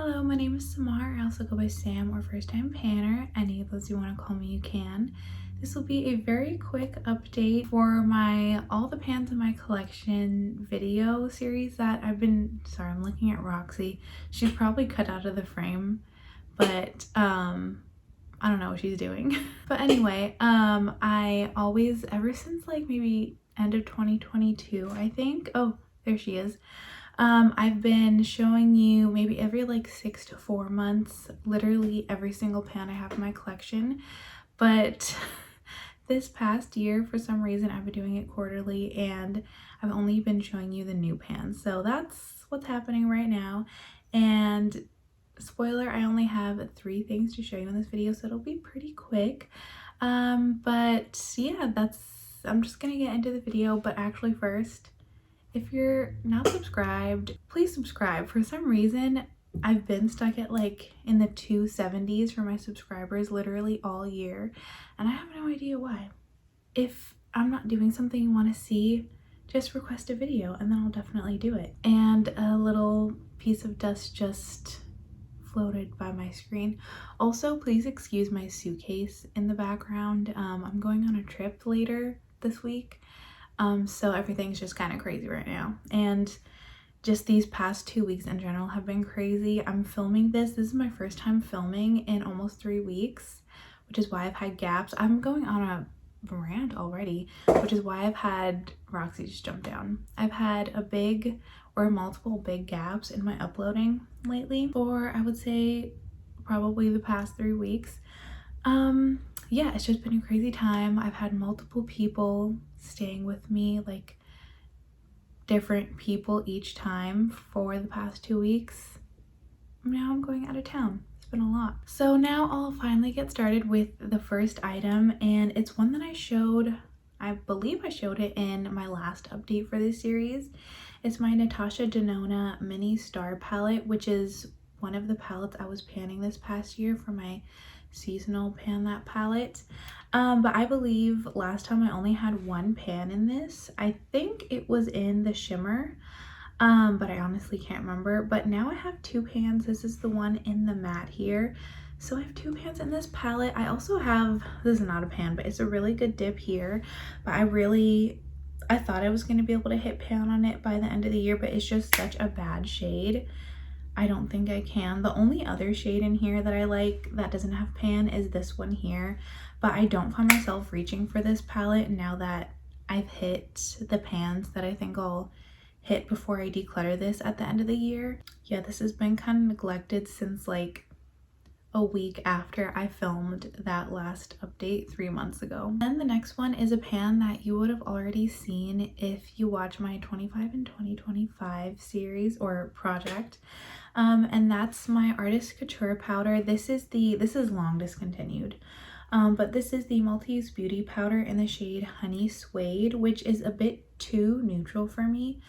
Hello, my name is Samar. I also go by Sam or First Time Panner. Any of those you want to call me, you can. This will be a very quick update for my all the pans in my collection video series that sorry, I'm looking at Roxy. She's probably cut out of the frame, but I don't know what she's doing. But anyway, I always, ever since like maybe end of 2022, I think. Oh, there she is. I've been showing you maybe every like 6 to 4 months, literally every single pan I have in my collection. But this past year, for some reason, I've been doing it quarterly and I've only been showing you the new pans. So that's what's happening right now. And spoiler, I only have 3 things to show you in this video, so it'll be pretty quick. But yeah, I'm just gonna get into the video. But actually first, if you're not subscribed, please subscribe. For some reason, I've been stuck at like in the 270s for my subscribers literally all year, and I have no idea why. If I'm not doing something you want to see, just request a video and then I'll definitely do it. And a little piece of dust just floated by my screen. Also, please excuse my suitcase in the background. I'm going on a trip later this week. So everything's just kind of crazy right now, and just these past 2 weeks in general have been crazy. I'm filming this is my first time filming in almost 3 weeks, which is why I've had gaps. I'm going on a rant already, which is why I've had Roxy just jump down. I've had a big or multiple big gaps in my uploading lately, for I would say probably the past 3 weeks. Yeah, it's just been a crazy time. I've had multiple people staying with me, like different people each time for the past 2 weeks. Now I'm going out of town. It's been a lot. So now I'll finally get started with the first item, and it's one that I believe I showed it in my last update for this series. It's my Natasha Denona Mini Star palette, which is one of the palettes I was panning this past year for my seasonal pan that palette. But I believe last time I only had 1 pan in this. I think it was in the shimmer, but I honestly can't remember. But now I have 2 pans. This is the one in the matte here. So I have 2 pans in this palette. I also have, this is not a pan, but it's a really good dip here. But I thought I was going to be able to hit pan on it by the end of the year, but it's just such a bad shade. I don't think I can. The only other shade in here that I like that doesn't have pan is this one here, but I don't find myself reaching for this palette now that I've hit the pans that I think I'll hit before I declutter this at the end of the year. Yeah, this has been kind of neglected since like a week after I filmed that last update 3 months ago. Then the next one is a pan that you would have already seen if you watch my 25 and 2025 series or project. And that's my Artist Couture powder. This is long discontinued. But this is the Multi-Use Beauty powder in the shade Honey Suede, which is a bit too neutral for me.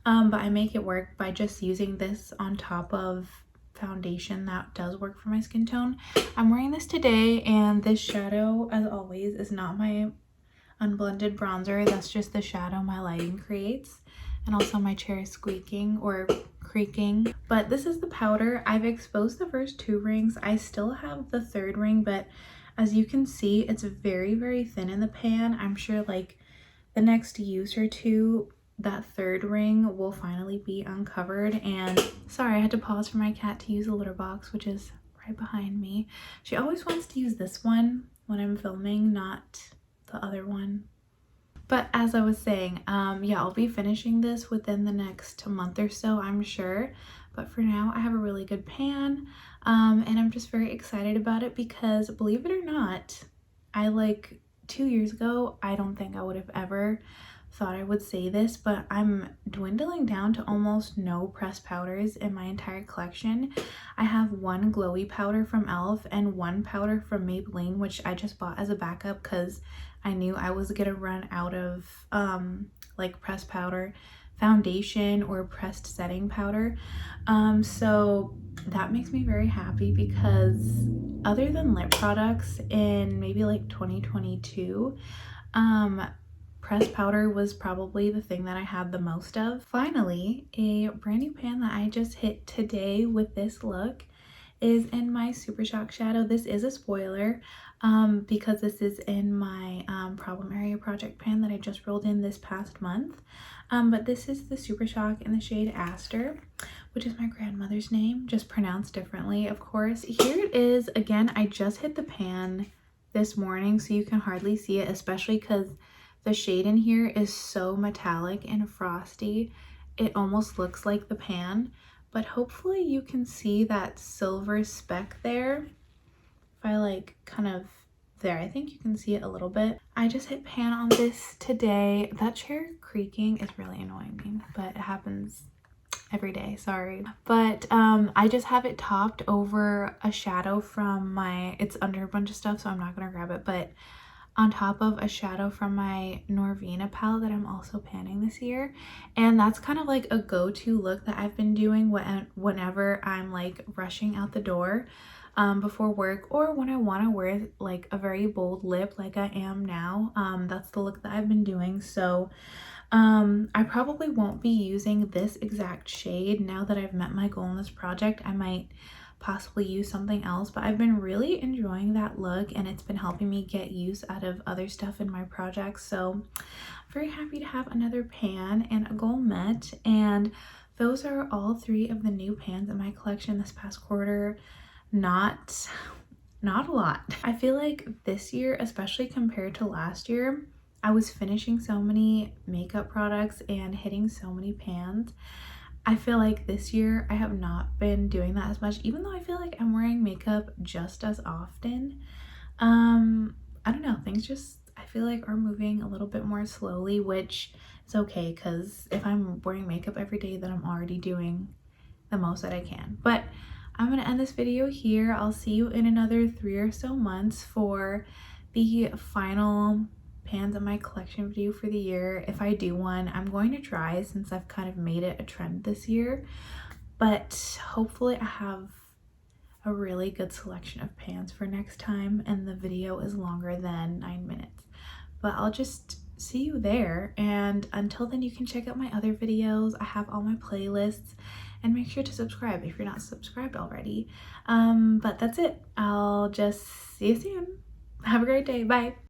But I make it work by just using this on top of foundation that does work for my skin tone. I'm wearing this today, and this shadow, as always, is not my unblended bronzer. That's just the shadow my lighting creates, and also my chair is squeaking or creaking. But this is the powder. I've exposed the first 2 rings. I still have the 3rd ring, but as you can see, it's very, very thin in the pan. I'm sure like the next use or 2, that 3rd ring will finally be uncovered. And sorry, I had to pause for my cat to use a litter box, which is right behind me. She always wants to use this one when I'm filming, not the other one. But as I was saying, yeah, I'll be finishing this within the next month or so, I'm sure. But for now, I have a really good pan, and I'm just very excited about it because, believe it or not, I like 2 years ago, I don't think I would have ever thought I would say this, but I'm dwindling down to almost no pressed powders in my entire collection. I have 1 glowy powder from e.l.f. and 1 powder from Maybelline, which I just bought as a backup because I knew I was gonna run out of like pressed powder, foundation, or pressed setting powder. So that makes me very happy because other than lip products in maybe like 2022, pressed powder was probably the thing that I had the most of. Finally, a brand new pan that I just hit today with this look is in my Super Shock shadow. This is a spoiler because this is in my problem area project pan that I just rolled in this past month. But this is the Super Shock in the shade Aster, which is my grandmother's name, just pronounced differently, of course. Here it is. Again, I just hit the pan this morning, so you can hardly see it, especially because the shade in here is so metallic and frosty. It almost looks like the pan, but hopefully you can see that silver speck there. If I like kind of there, I think you can see it a little bit. I just hit pan on this today. That chair creaking is really annoying me, but it happens every day, sorry. But I just have it topped over a shadow from my, it's under a bunch of stuff, so I'm not gonna grab it, but on top of a shadow from my Norvina palette that I'm also panning this year. And that's kind of like a go-to look that I've been doing whenever I'm like rushing out the door before work, or when I want to wear like a very bold lip like I am now. That's the look that I've been doing. So I probably won't be using this exact shade now that I've met my goal in this project. I might possibly use something else, but I've been really enjoying that look and it's been helping me get use out of other stuff in my projects. So I'm very happy to have another pan and a goal met, and those are all 3 of the new pans in my collection this past quarter. Not a lot. I feel like this year, especially compared to last year, I was finishing so many makeup products and hitting so many pans. I feel like this year I have not been doing that as much, even though I feel like I'm wearing makeup just as often. I don't know, things just, I feel like are moving a little bit more slowly, which is okay, because if I'm wearing makeup every day, then I'm already doing the most that I can. But I'm gonna end this video here. I'll see you in another 3 or so months for the final pans in my collection video for the year. If I do one, I'm going to try, since I've kind of made it a trend this year, but hopefully I have a really good selection of pans for next time and the video is longer than 9 minutes. But I'll just see you there, and until then you can check out my other videos. I have all my playlists, and make sure to subscribe if you're not subscribed already. But that's it. I'll just see you soon. Have a great day. Bye.